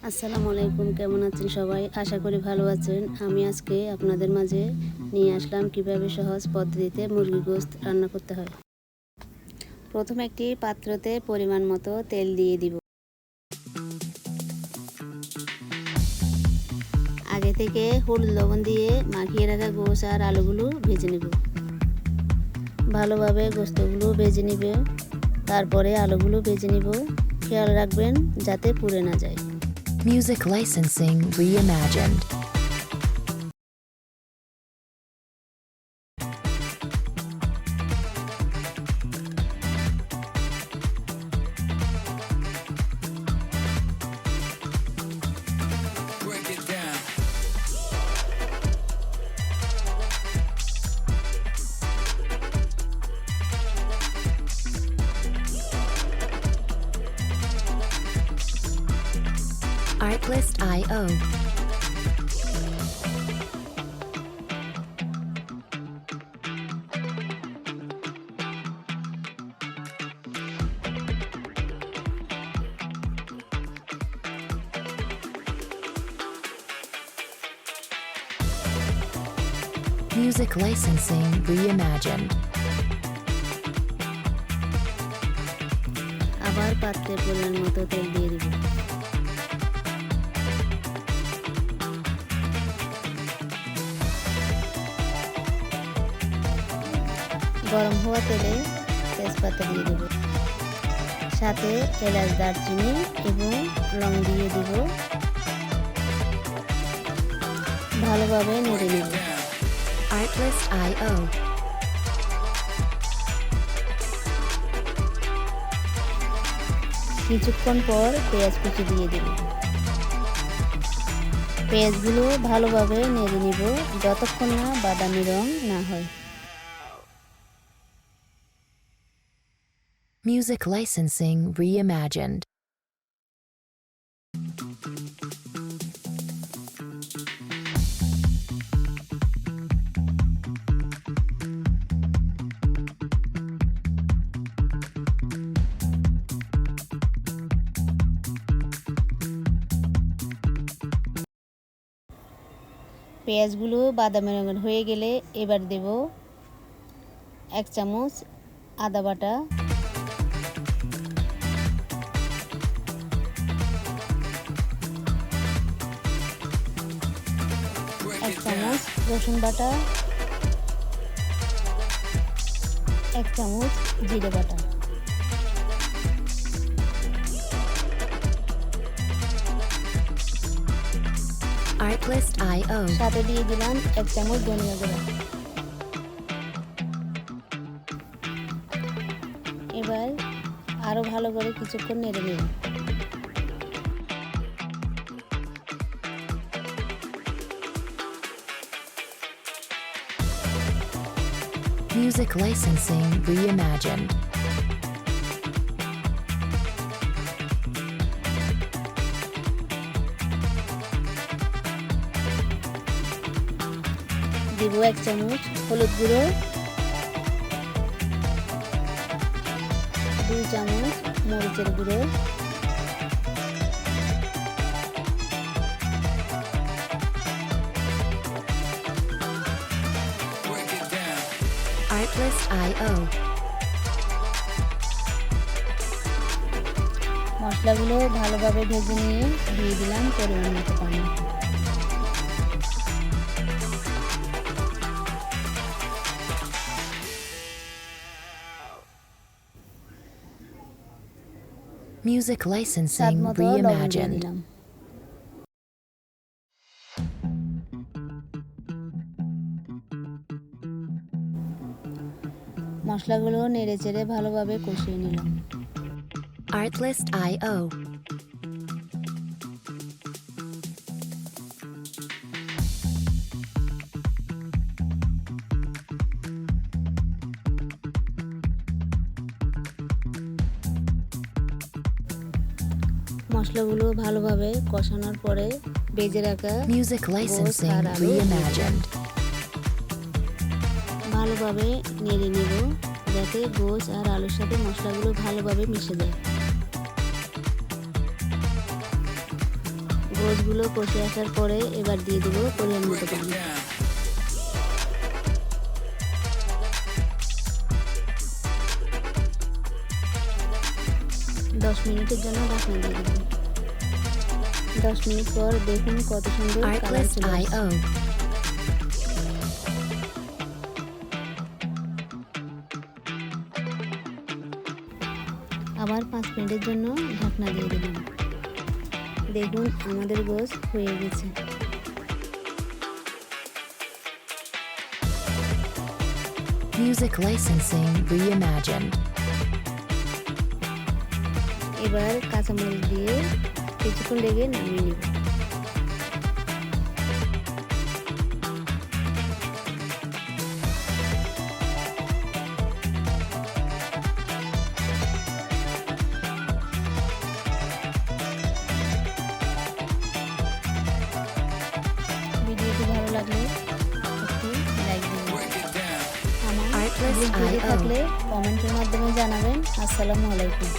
আসসালামু আলাইকুম, কেমন আছেন সবাই? আশা করি ভালো আছেন। আমি আজকে আপনাদের মাঝে নিয়ে আসলাম কিভাবে সহজ পদ্ধতিতে মুরগির গোশত রান্না করতে হয়। প্রথমে একটি পাত্রতে পরিমাণ মতো তেল দিয়ে দিব। আগে থেকে হলুদ লবণ দিয়ে মাখিয়ে রাখা গোশ আর আলুগুলো ভেজে নেব। ভালোভাবে গোশতগুলো ভেজে নিবে, তারপরে আলুগুলো ভেজে নিব। খেয়াল রাখবেন যাতে পুড়ে না যায়। Music licensing reimagined. Break it down. Artlist.io. Music licensing reimagined. আবার পাত্রে পরিমাণ মতো তেল দিয়ে দিব। গরম হওয়া তেলে তেজপাতা দিয়ে দেব, সাথে এলাচ, দারচিনি এবং লং দিয়ে দিব। ভালোভাবে নেড়ে নেব। Artlist.io. কিছুক্ষণ পর পেঁয়াজ কুচি দিয়ে দেব। পেঁয়াজগুলো ভালোভাবে নেড়ে নিব যতক্ষণ না বাদামি রং না হয়। Music licensing reimagined. পেঁয়াজগুলো বাদামি রঙের হয়ে গেলে এবার দেব 1 চামচ আদা বাটা, 1 চামচ রসুন বাটা, 1 চামচ জিরে বাটা। Artlist.io. সাথে দিয়ে দিলাম 1 চামচ ধনিয়া গুঁড়া। এবার আরো ভালো করে কিছুক্ষণ নেড়ে নেব। Music licensing reimagined. দিব 1 চামচ হলুদ গুঁড়ো, 2 চামচ মরিচের গুঁড়ো, Break it down. Artlist.io. মশলাগুলো ভালোভাবে ভেজে নিয়ে দিয়ে দিলাম পরিমাণ মতো পানি। Music স্বাদ licensing মতো লবণ দিয়ে reimagined. দিলাম। মশলাগুলো নেড়ে চেড়ে ভালোভাবে কষিয়ে নিলাম। Artlist.io. মশলাগুলো ভালোভাবে কষানোর পরে ভেজে রাখা Music licensing আর আলু reimagined. ভালোভাবে নেড়ে নেব যাতে গোশ আর আলুর সাথে মশলাগুলো ভালোভাবে মিশে যায়। গোশগুলো কষে আসার পরে এবার দিয়ে দেবো পরিমাণ মতো Break it পানি। down. দশ মিনিটের জন্য ঢাকনা দিয়ে দেবো। 10 মিনিট পর দেখুন কত সুন্দর কালার চলে আসছে। Artlist.io. আবার 5 মিনিটের জন্য ঢাকনা দিয়ে দিলাম। দেখুন আমাদের গোশত হয়ে গেছে। Music licensing reimagined. এবার কাঁচামরিচ দিয়ে কিছুক্ষণ লেগে নামিয়ে নেব। ভিডিওটি ভালো লাগলে একটু লাইক দিন। Break it down. আমার Artlist.io. ভুল ত্রুটি থাকলে কমেন্টের মাধ্যমে জানাবেন। আসসালামু আলাইকুম।